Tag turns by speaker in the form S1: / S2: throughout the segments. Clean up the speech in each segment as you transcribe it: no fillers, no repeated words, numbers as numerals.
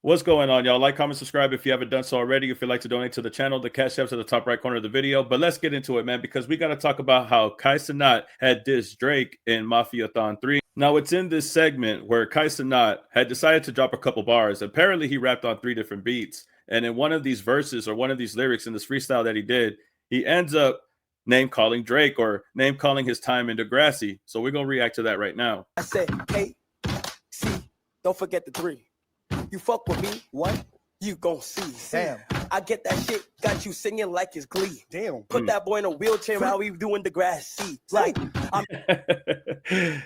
S1: What's going on, y'all? Like, comment, subscribe if you haven't done so already. If you'd like to donate to the channel, the cash app's at the top right corner of the video. But let's get into it, man, because we got to talk about how Cenat had dissed Drake in Mafiathon 3. Now, it's in this segment where Cenat had decided to drop a couple bars. Apparently, he rapped on 3 different beats. And in one of these verses or one of these lyrics in this freestyle that he did, he ends up name-calling Drake or name-calling his time in Degrassi. So we're going to react to that right now.
S2: I said, hey, see, don't forget the 3. You fuck with me, what? You gon' see.
S3: Damn.
S2: I get that shit, got you singing like it's Glee.
S3: Damn.
S2: Put that boy in a wheelchair, how he doing the grass seat. Like, I'm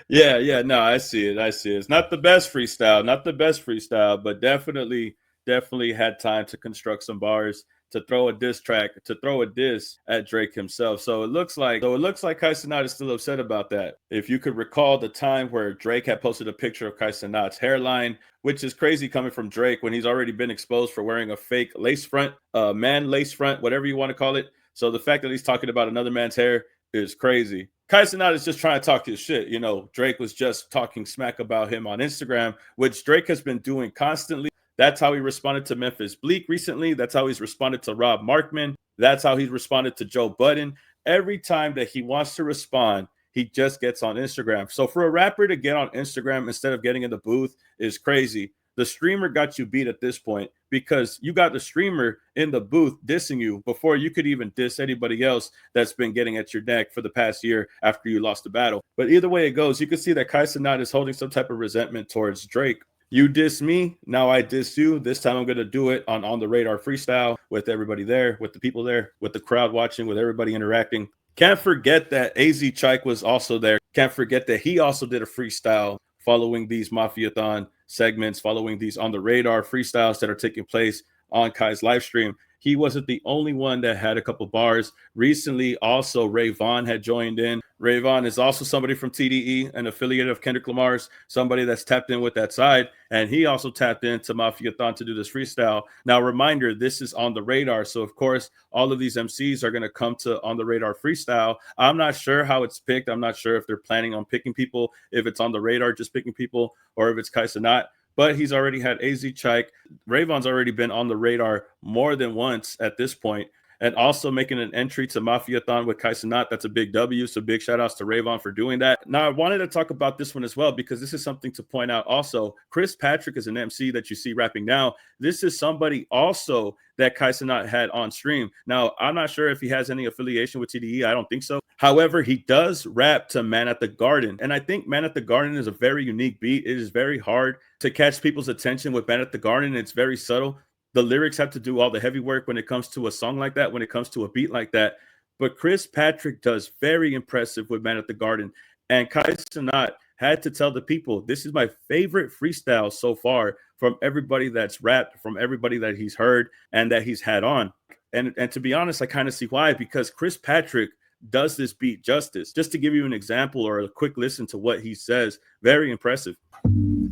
S1: yeah, no, I see it. It's not the best freestyle, but definitely had time to construct some bars, to throw a diss track, to throw a diss at Drake himself. So it looks like Cenat is still upset about that. If you could recall the time where Drake had posted a picture of Cenat's hairline, which is crazy coming from Drake when he's already been exposed for wearing a fake lace front, man lace front, whatever you want to call it. So the fact that he's talking about another man's hair is crazy. Cenat is just trying to talk his shit. You know, Drake was just talking smack about him on Instagram, which Drake has been doing constantly. That's how he responded to Memphis Bleak recently. That's how he's responded to Rob Markman. That's how he's responded to Joe Budden. Every time that he wants to respond, he just gets on Instagram. So for a rapper to get on Instagram instead of getting in the booth is crazy. The streamer got you beat at this point because you got the streamer in the booth dissing you before you could even diss anybody else that's been getting at your neck for the past year after you lost the battle. But either way it goes, you can see that Cenat is holding some type of resentment towards Drake. You diss me, now I diss you. This time I'm going to do it on the radar freestyle with everybody there, with the people there, with the crowd watching, with everybody interacting. Can't forget that AZ Chike was also there. Can't forget that he also did a freestyle following these Mafiathon segments, following these on the radar freestyles that are taking place on Kai's live stream. He wasn't the only one that had a couple bars. Recently, also, Ray Vaughn had joined in. Ray Vaughn is also somebody from TDE, an affiliate of Kendrick Lamar's, somebody that's tapped in with that side. And he also tapped into Mafiathon to do this freestyle. Now, reminder, this is on the radar. So, of course, all of these MCs are going to come to on the radar freestyle. I'm not sure how it's picked. I'm not sure if they're planning on picking people, if it's on the radar, just picking people, or if it's Cenat. But he's already had AZ Chike. Rayvon's already been on the radar more than once at this point, and also making an entry to Mafiathon with Cenat. That's a big W. So big shout outs to Rayvon for doing that. Now, I wanted to talk about this one as well, because this is something to point out also. Chris Patrick is an MC that you see rapping now. This is somebody also that Cenat had on stream. Now, I'm not sure if he has any affiliation with TDE. I don't think so. However, he does rap to Man at the Garden. And I think Man at the Garden is a very unique beat. It is very hard to catch people's attention with Man at the Garden. It's very subtle. The lyrics have to do all the heavy work when it comes to a song like that, when it comes to a beat like that. But Chris Patrick does very impressive with Man at the Garden. And Cenat had to tell the people, this is my favorite freestyle so far from everybody that's rapped, from everybody that he's heard and that he's had on. And to be honest, I kind of see why, because Chris Patrick does this beat justice. Just to give you an example or a quick listen to what he says, very impressive.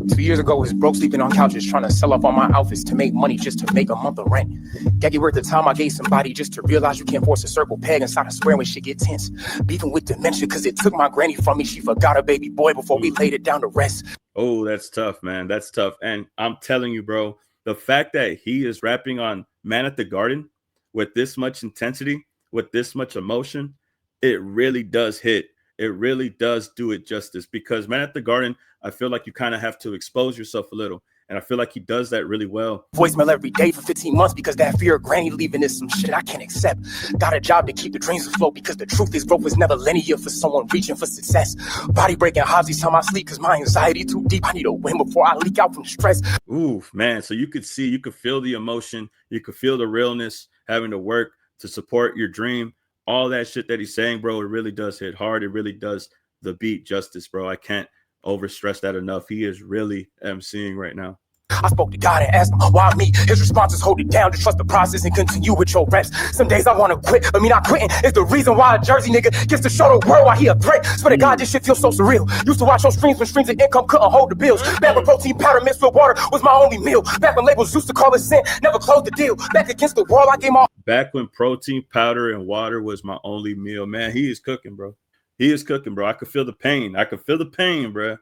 S3: 2 years ago, was broke sleeping on couches, trying to sell off all my outfits to make money just to make a month of rent. Gaggy worth the time I gave somebody just to realize you can't force a circle peg inside a square when shit get tense. Beefing with dementia because it took my granny from me. She forgot her baby boy before we laid it down to rest.
S1: Oh, that's tough, man. That's tough. And I'm telling you, bro, the fact that he is rapping on Man at the Garden with this much intensity, with this much emotion, it really does hit. It really does do it justice, because Man at the Garden, I feel like you kind of have to expose yourself a little. And I feel like he does that really well.
S3: Voicemail every day for 15 months because that fear of granny leaving is some shit I can't accept. Got a job to keep the dreams afloat because the truth is growth is never linear for someone reaching for success. Body breaking hobbies time I sleep because my anxiety too deep. I need a win before I leak out from stress.
S1: Ooh, man. So you could see, you could feel the emotion. You could feel the realness, having to work to support your dream. All that shit that he's saying, bro, it really does hit hard. It really does the beat justice, bro. I can't overstress that enough. He is really MCing right now.
S3: I spoke to God and asked him, why me? His response is hold it down, just trust the process and continue with your reps. Some days I want to quit, but me not quitting is the reason why a Jersey nigga gets to show the world why he a threat. Swear to God, this shit feels so surreal. Used to watch those streams when streams of income couldn't hold the bills. Back when protein powder mixed with water was my only meal. Back when labels used to call it sin, never closed the deal. Back against the wall, I gave my...
S1: Back when protein powder and water was my only meal. Man, he is cooking, bro. He is cooking, bro. I could feel the pain. I could feel the pain, bro.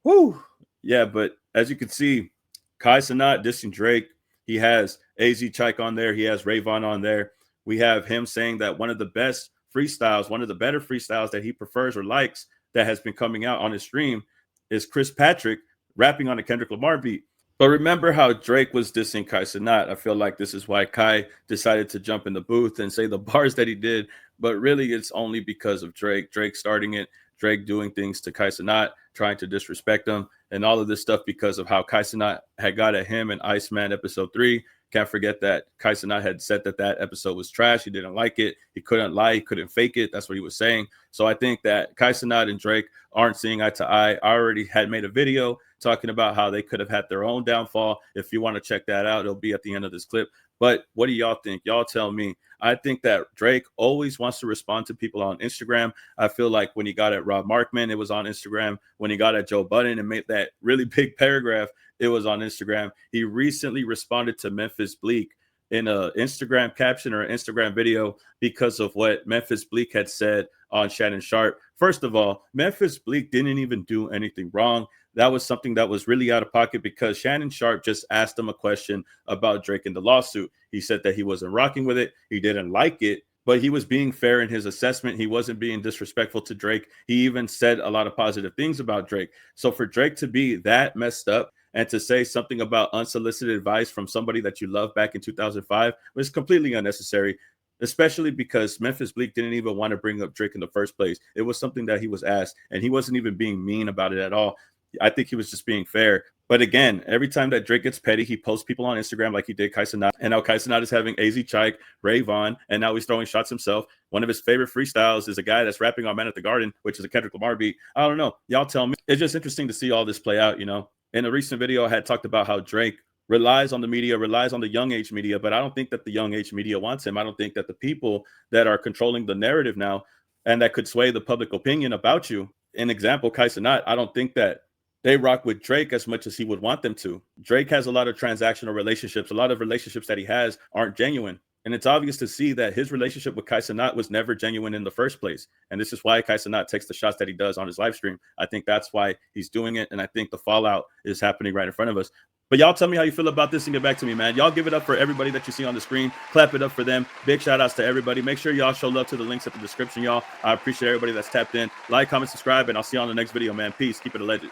S1: Woo. Yeah, but as you can see, Kai Cenat dissing Drake. He has AZ Chike on there. He has Rayvon on there. We have him saying that one of the best freestyles, one of the better freestyles that he prefers or likes that has been coming out on his stream is Chris Patrick rapping on a Kendrick Lamar beat. But remember how Drake was dissing Kai Cenat. I feel like this is why Kai decided to jump in the booth and say the bars that he did. But really, it's only because of Drake. Drake starting it, Drake doing things to Kai Cenat, trying to disrespect him, and all of this stuff because of how Kai Cenat had got at him in Iceman episode 3. Can't forget that Kai Cenat had said that that episode was trash. He didn't like it. He couldn't lie. He couldn't fake it. That's what he was saying. So I think that Kai Cenat and Drake aren't seeing eye to eye. I already had made a video talking about how they could have had their own downfall. If you want to check that out, it'll be at the end of this clip. But what do y'all think? Y'all tell me. I think that Drake always wants to respond to people on Instagram. I feel like when he got at Rob Markman, it was on Instagram. When he got at Joe Budden and made that really big paragraph, it was on Instagram. He recently responded to Memphis Bleak in an Instagram caption or an Instagram video because of what Memphis Bleak had said on Shannon Sharp. First of all, Memphis Bleak didn't even do anything wrong. That was something that was really out of pocket because Shannon Sharp just asked him a question about Drake and the lawsuit. He said that he wasn't rocking with it. He didn't like it, but he was being fair in his assessment. He wasn't being disrespectful to Drake. He even said a lot of positive things about Drake. So for Drake to be that messed up and to say something about unsolicited advice from somebody that you loved back in 2005 was completely unnecessary, especially because Memphis Bleak didn't even want to bring up Drake in the first place. It was something that he was asked, and he wasn't even being mean about it at all. I think he was just being fair. But again, every time that Drake gets petty, he posts people on Instagram like he did Kai Cenat. And now Kai Cenat is having AZ Chike, Rayvon, and now he's throwing shots himself. One of his favorite freestyles is a guy that's rapping on Man at the Garden, which is a Kendrick Lamar beat. I don't know. Y'all tell me. It's just interesting to see all this play out, you know. In a recent video, I had talked about how Drake relies on the media, relies on the young age media, but I don't think that the young age media wants him. I don't think that the people that are controlling the narrative now and that could sway the public opinion about you, an example, Kai Cenat, I don't think that they rock with Drake as much as he would want them to. Drake has a lot of transactional relationships. A lot of relationships that he has aren't genuine. And it's obvious to see that his relationship with Kai Cenat was never genuine in the first place. And this is why Kai Cenat takes the shots that he does on his live stream. I think that's why he's doing it. And I think the fallout is happening right in front of us. But y'all tell me how you feel about this and get back to me, man. Y'all give it up for everybody that you see on the screen. Clap it up for them. Big shout outs to everybody. Make sure y'all show love to the links at the description, y'all. I appreciate everybody that's tapped in. Like, comment, subscribe, and I'll see you on the next video, man. Peace. Keep it a legend.